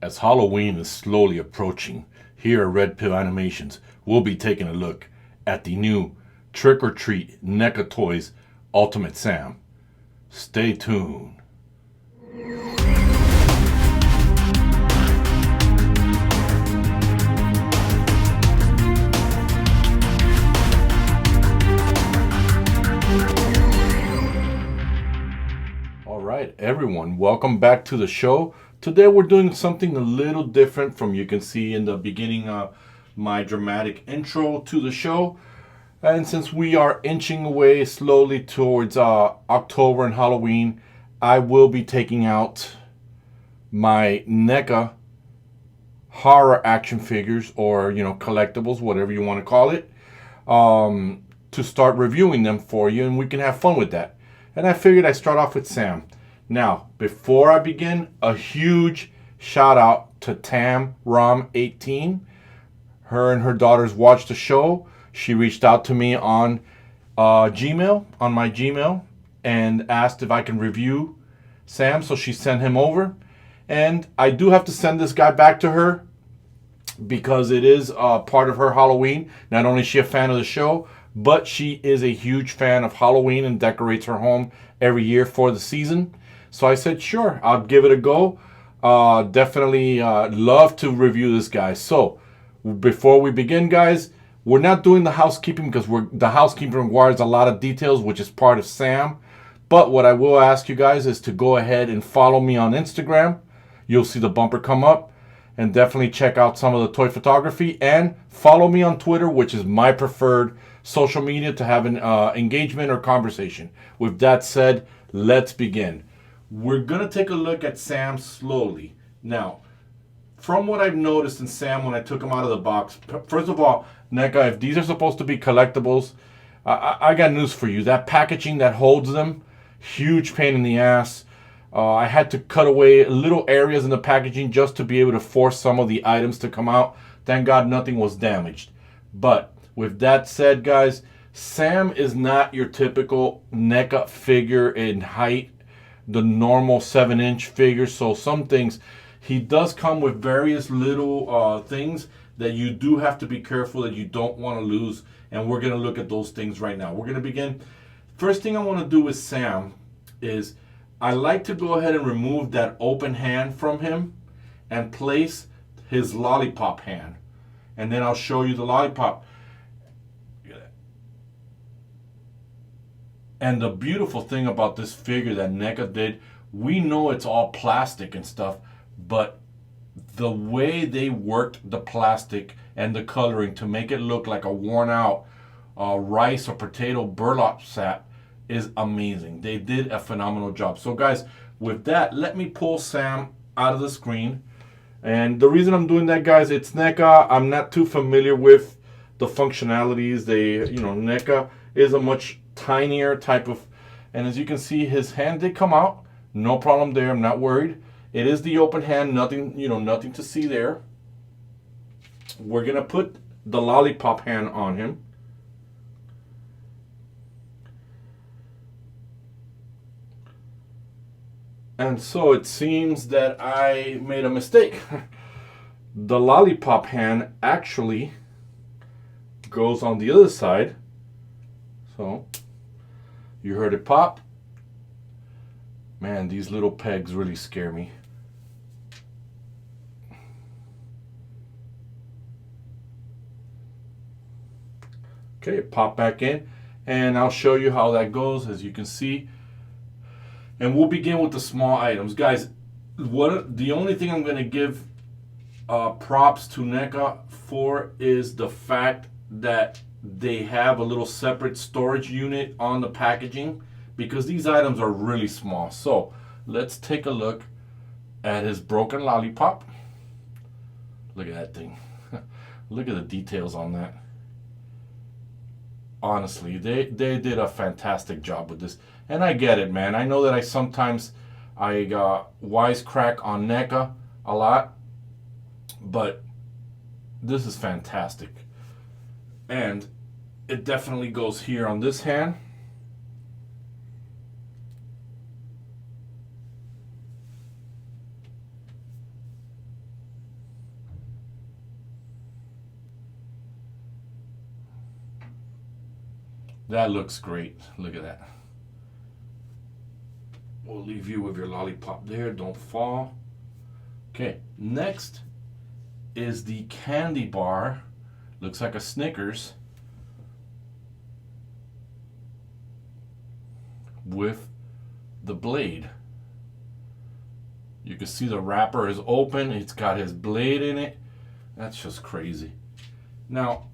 As Halloween is slowly approaching, here at R.P.Animations, we'll be taking a look at the new Trick or Treat Neca Toys Ultimate Sam. Stay tuned. All right, everyone, welcome back to the show. Today we're doing something a little different from you can see in the beginning of my dramatic intro to the show. And since we are inching away slowly towards October and Halloween, I will be taking out my NECA horror action figures, or collectibles, whatever you want to call it, to start reviewing them for you, and we can have fun with that. And I figured I'd start off with Sam. Now, before I begin, a huge shout out to Tam Rom 18. Her and her daughters watched the show. She reached out to me on Gmail, on my Gmail, and asked if I can review Sam, so she sent him over. And I do have to send this guy back to her because it is part of her Halloween. Not only is she a fan of the show, but she is a huge fan of Halloween and decorates her home every year for the season. So I said, sure, I'll give it a go. Definitely love to review this guy. So before we begin, guys, we're not doing the housekeeping because the housekeeping requires a lot of details, which is part of Sam. But what I will ask you guys is to go ahead and follow me on Instagram. You'll see the bumper come up. And definitely check out some of the toy photography. And follow me on Twitter, which is my preferred social media to have an engagement or conversation. With that said, let's begin. We're going to take a look at Sam slowly. Now, from what I've noticed in Sam when I took him out of the box, first of all, NECA, if these are supposed to be collectibles, I got news for you. That packaging that holds them, huge pain in the ass. I had to cut away little areas in the packaging just to be able to force some of the items to come out. Thank God nothing was damaged. But with that said, guys, Sam is not your typical NECA figure in height, the normal 7-inch figure. So some things, he does come with various little things that you do have to be careful that you don't want to lose. And we're going to look at those things right now. We're going to begin. First thing I want to do with Sam is I like to go ahead and remove that open hand from him and place his lollipop hand. And then I'll show you the lollipop. And the beautiful thing about this figure that NECA did, we know it's all plastic and stuff, but the way they worked the plastic and the coloring to make it look like a worn out rice or potato burlap sack is amazing. They did a phenomenal job. So guys, with that, let me pull Sam out of the screen. And the reason I'm doing that, guys, it's NECA. I'm not too familiar with the functionalities. NECA is a much tinier type of, and as you can see, his hand did come out. No problem there. I'm not worried. It is the open hand. Nothing, nothing to see there. We're gonna put the lollipop hand on him. And so it seems that I made a mistake. The lollipop hand actually goes on the other side. So you heard it pop. Man, these little pegs really scare me. Okay, it popped back in. And I'll show you how that goes, as you can see. And we'll begin with the small items. Guys, the only thing I'm going to give props to NECA for is the fact that they have a little separate storage unit on the packaging, because these items are really small. So let's take a look at his broken lollipop. Look at that thing. Look at the details on that. Honestly, they did a fantastic job with this. And I get it, man. I know that I wisecrack on NECA a lot, but this is fantastic. And it definitely goes here on this hand. That looks great. Look at that. We'll leave you with your lollipop there. Don't fall. Okay, next is the candy bar. Looks like a Snickers with the blade. You can see the wrapper is open. It's got his blade in it. That's just crazy. Now,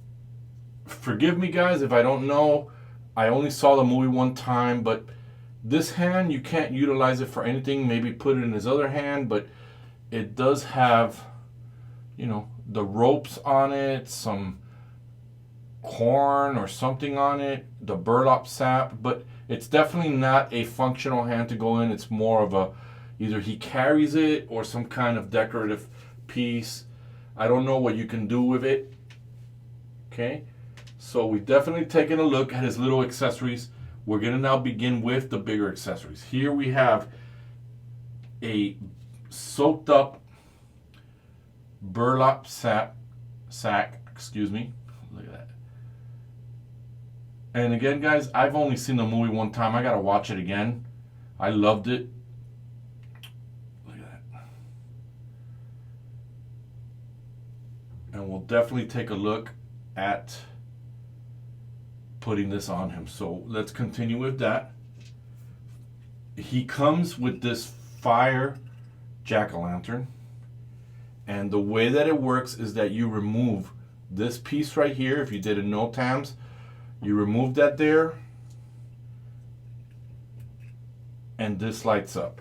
forgive me guys if I don't know. I only saw the movie one time, but this hand, you can't utilize it for anything. Maybe put it in his other hand, but it does have, you know, the ropes on it, some corn or something on it, the burlap sap, but it's definitely not a functional hand to go in. It's more of a, either he carries it or some kind of decorative piece. I don't know what you can do with it. Okay, so we've definitely taken a look at his little accessories. We're gonna now begin with the bigger accessories. Here we have a soaked up burlap sack, excuse me. Look at that. And again, guys, I've only seen the movie one time. I gotta watch it again. I loved it. Look at that. And we'll definitely take a look at putting this on him. So let's continue with that. He comes with this fire jack-o'-lantern, and the way that it works is that you remove this piece right here. If you did in no times, you remove that there, and this lights up.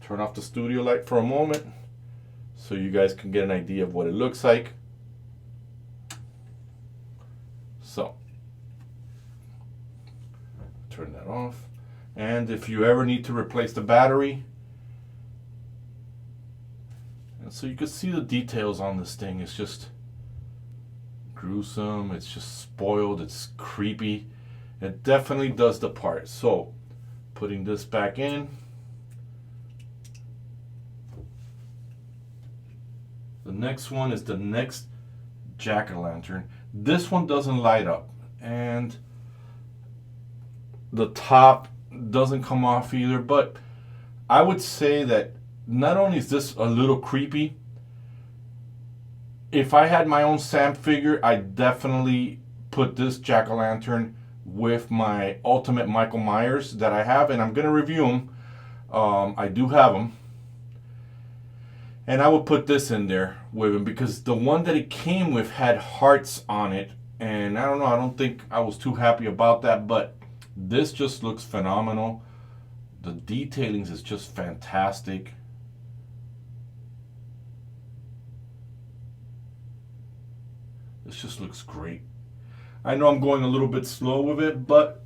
Turn off the studio light for a moment so you guys can get an idea of what it looks like. So turn that off, and if you ever need to replace the battery, and so you can see the details on this thing. It's just gruesome, it's just spoiled, it's creepy. It definitely does the part. So putting this back in, the next one is the next jack-o'-lantern. This one doesn't light up, and the top doesn't come off either, but I would say that not only is this a little creepy, if I had my own Sam figure, I'd definitely put this jack-o'-lantern with my Ultimate Michael Myers that I have, and I'm going to review them. I do have them. And I would put this in there with him because the one that it came with had hearts on it, and I don't know, I don't think I was too happy about that, but this just looks phenomenal. The detailings is just fantastic. This just looks great. I know I'm going a little bit slow with it, but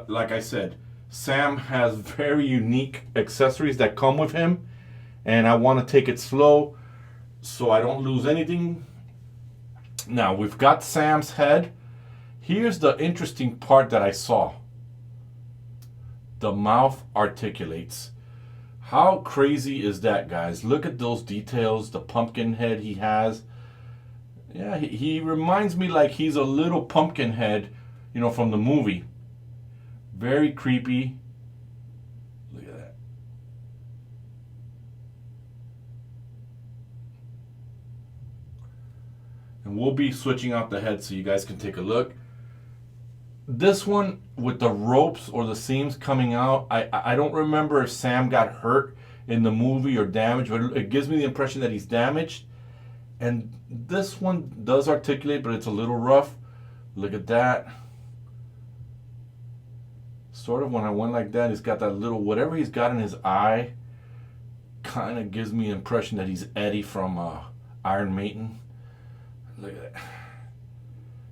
like I said, Sam has very unique accessories that come with him, and I want to take it slow so I don't lose anything. Now, we've got Sam's head. Here's the interesting part that I saw. The mouth articulates. How crazy is that, guys? Look at those details, the pumpkin head he has. Yeah, he reminds me like he's a little pumpkin head, you know, from the movie. Very creepy. Look at that. And we'll be switching out the head so you guys can take a look. This one with the ropes or the seams coming out, I don't remember if Sam got hurt in the movie or damaged, but it gives me the impression that he's damaged. And this one does articulate, but it's a little rough. Look at that. Sort of when I went like that, he's got that little, whatever he's got in his eye, kind of gives me the impression that he's Eddie from Iron Maiden. Look at that.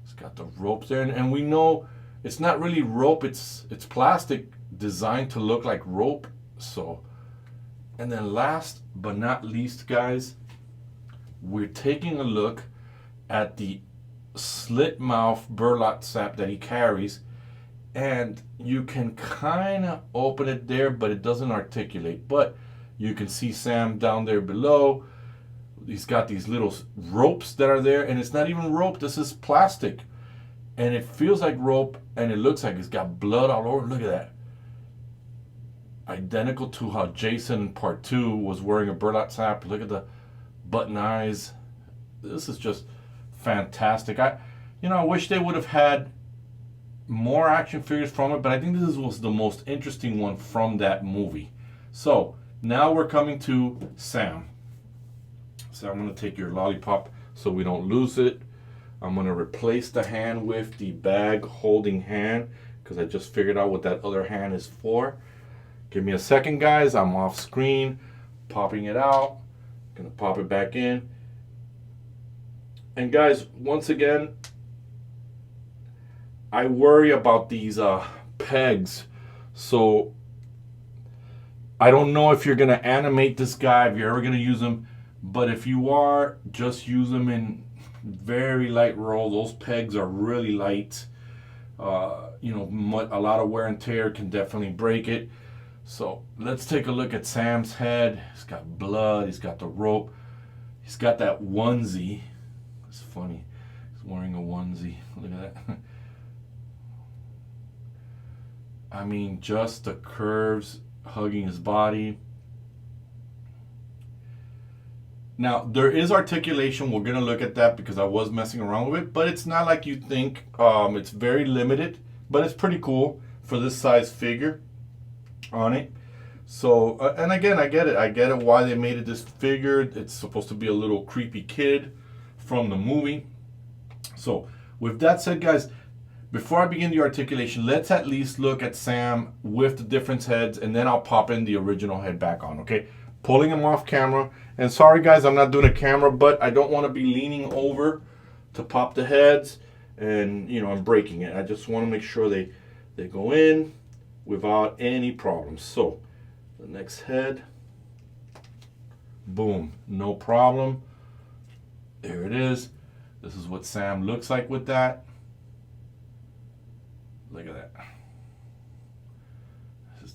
He's got the ropes there, and we know it's not really rope, it's plastic designed to look like rope. So, and then last but not least, guys, we're taking a look at the slit mouth burlap sack that he carries, and you can kind of open it there, but it doesn't articulate. But you can see Sam down there below. He's got these little ropes that are there, and it's not even rope, this is plastic. And it feels like rope, and it looks like it's got blood all over. Look at that. Identical to how Jason in part 2 was wearing a burlap sack. Look at the button eyes. This is just fantastic. I wish they would have had more action figures from it, but I think this was the most interesting one from that movie. So now we're coming to Sam. So I'm going to take your lollipop so we don't lose it. I'm going to replace the hand with the bag holding hand because I just figured out what that other hand is for. Give me a second, guys. I'm off screen, popping it out. Going to pop it back in. And guys, once again, I worry about these pegs. So I don't know if you're going to animate this guy, if you're ever going to use him. But if you are, just use them in very light roll. Those pegs are really light. A lot of wear and tear can definitely break it. So let's take a look at Sam's head. He's got blood. He's got the rope. He's got that onesie. It's funny. He's wearing a onesie. Look at that. I mean, just the curves hugging his body. Now, there is articulation. We're going to look at that because I was messing around with it. But it's not like you think. It's very limited. But it's pretty cool for this size figure on it. So, and again, I get it. I get it why they made it this figure. It's supposed to be a little creepy kid from the movie. So, with that said, guys, before I begin the articulation, let's at least look at Sam with the different heads. And then I'll pop in the original head back on, okay? Pulling him off camera. And sorry guys, I'm not doing a camera, but I don't want to be leaning over to pop the heads and I'm breaking it. I just want to make sure they go in without any problems. So the next head, boom, no problem. There it is. This is what Sam looks like with that. Look at that.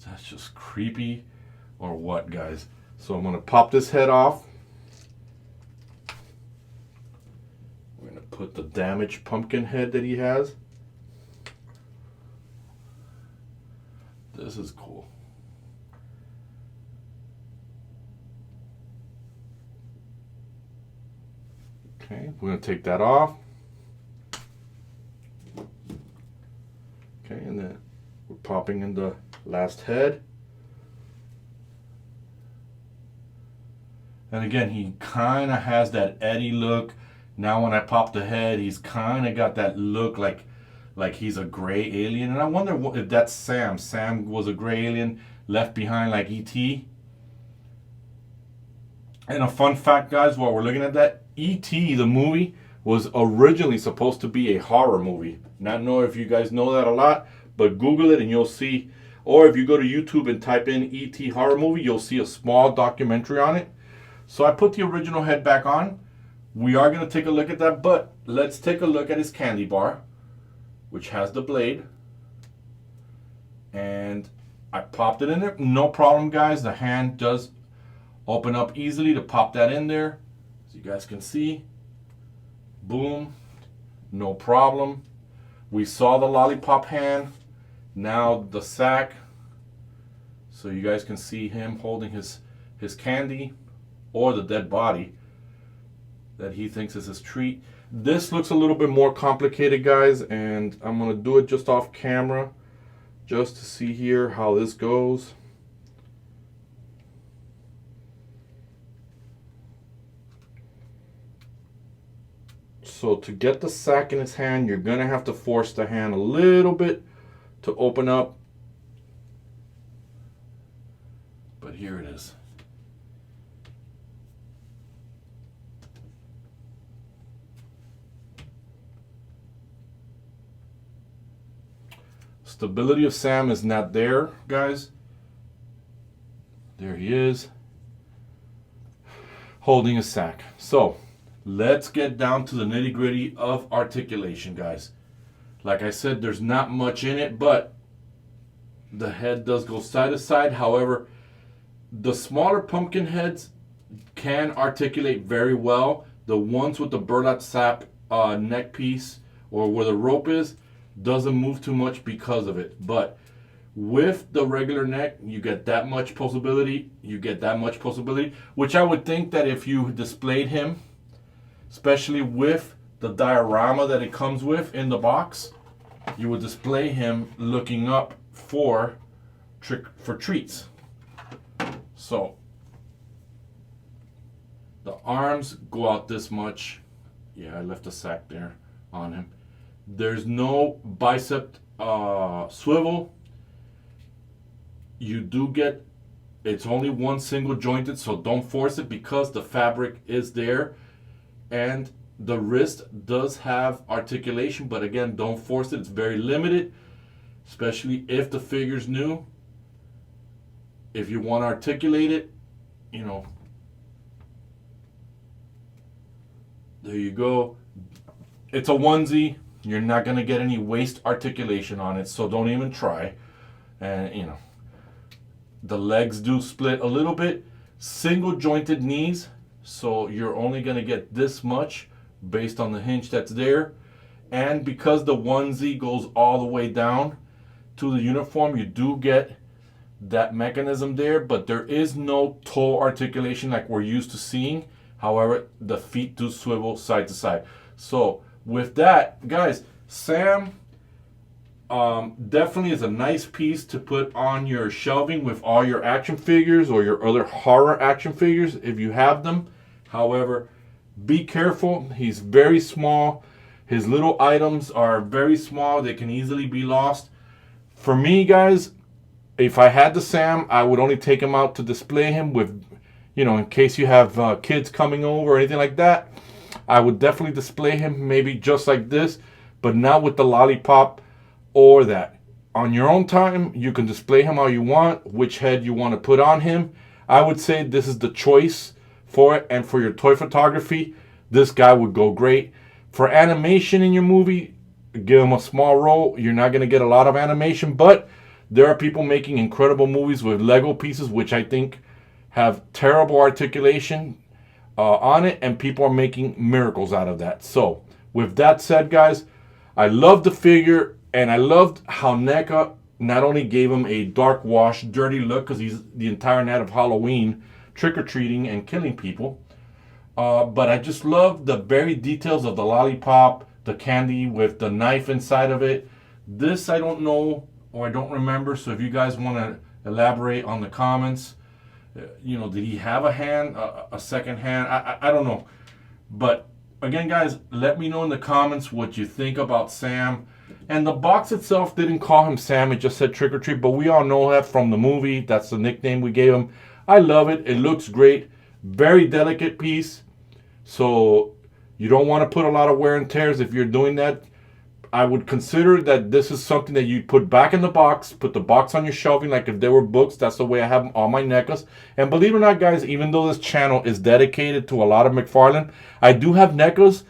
That's just creepy or what, guys? So I'm going to pop this head off. We're going to put the damaged pumpkin head that he has. This is cool. Okay, we're going to take that off. Okay, and then we're popping in the last head. And again, he kind of has that Eddie look. Now when I pop the head, he's kind of got that look like he's a gray alien. And I wonder if that's Sam. Sam was a gray alien left behind like E.T. And a fun fact, guys, while we're looking at that, E.T., the movie, was originally supposed to be a horror movie. Not know if you guys know that a lot, but Google it and you'll see. Or if you go to YouTube and type in E.T. horror movie, you'll see a small documentary on it. So I put the original head back on. We are going to take a look at that, but let's take a look at his candy bar, which has the blade. And I popped it in there. No problem, guys. The hand does open up easily to pop that in there. As you guys can see. Boom. No problem. We saw the lollipop hand. Now the sack. So you guys can see him holding his candy. Or the dead body that he thinks is his treat. This looks a little bit more complicated, guys, and I'm going to do it just off camera just to see here how this goes. So to get the sack in his hand, you're going to have to force the hand a little bit to open up. But here it is. Stability of Sam is not there, guys. There he is, holding a sack. So let's get down to the nitty gritty of articulation, guys. Like I said, there's not much in it, but the head does go side to side. However, the smaller pumpkin heads can articulate very well. The ones with the burlap sack neck piece or where the rope is doesn't move too much because of it. But with the regular neck, you get that much possibility. You get that much possibility, which I would think that if you displayed him, especially with the diorama that it comes with in the box, you would display him looking up for treats. So the arms go out this much. Yeah, I left a sack there on him. There's no bicep swivel. You do get, it's only one single jointed, so don't force it because the fabric is there. And the wrist does have articulation, but again, don't force it. It's very limited, especially if the figure's new. If you want to articulate it, you know, there you go. It's a onesie. You're not going to get any waist articulation on it, so don't even try. And, you know, the legs do split a little bit. Single jointed knees, so you're only going to get this much based on the hinge that's there. And because the onesie goes all the way down to the uniform, you do get that mechanism there, but there is no toe articulation like we're used to seeing. However, the feet do swivel side to side. So with that, guys, Sam definitely is a nice piece to put on your shelving with all your action figures or your other horror action figures if you have them. However, be careful. He's very small. His little items are very small. They can easily be lost. For me, guys, if I had the Sam, I would only take him out to display him with, you know, in case you have kids coming over or anything like that. I would definitely display him maybe just like this, but not with the lollipop or that. On your own time, you can display him how you want, which head you want to put on him. I would say this is the choice for it, and for your toy photography, this guy would go great. For animation in your movie, give him a small role. You're not going to get a lot of animation, but there are people making incredible movies with Lego pieces, which I think have terrible articulation on it, and people are making miracles out of that. So, with that said, guys, I love the figure, and I loved how Neca not only gave him a dark wash, dirty look, because he's the entire night of Halloween trick-or-treating and killing people, but I just love the very details of the lollipop, the candy with the knife inside of it. This I don't know, or I don't remember, so if you guys want to elaborate on the comments, you know, did he have a hand, a second hand? I don't know. But again, guys, let me know in the comments what you think about Sam. And the box itself didn't call him Sam, it just said Trick or Treat, but we all know that from the movie. That's the nickname we gave him. I love it. It looks great. Very delicate piece. So you don't want to put a lot of wear and tears if you're doing that. I would consider that this is something that you put back in the box, put the box on your shelving like if they were books. That's the way I have all my NECAs. And believe it or not, guys, even though this channel is dedicated to a lot of Mcfarlane, I do have NECAs,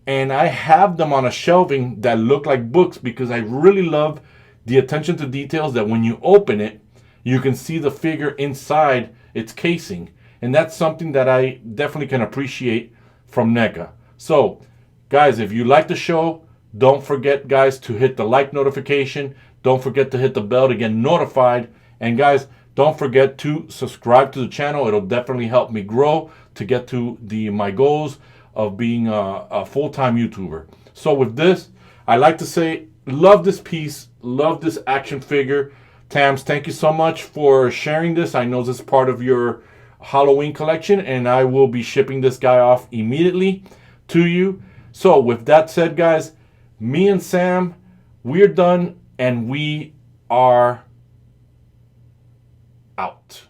and I have them on a shelving that look like books because I really love the attention to details that when you open it, you can see the figure inside its casing. And that's something that I definitely can appreciate from NECA. So, guys, if you like the show, don't forget, guys, to hit the like notification. Don't forget to hit the bell to get notified. And, guys, don't forget to subscribe to the channel. It'll definitely help me grow to get to my goals of being a full-time YouTuber. So with this, I like to say, love this piece. Love this action figure. Tams, thank you so much for sharing this. I know this is part of your Halloween collection, and I will be shipping this guy off immediately to you. So with that said, guys, me and Sam, we're done, and we are out.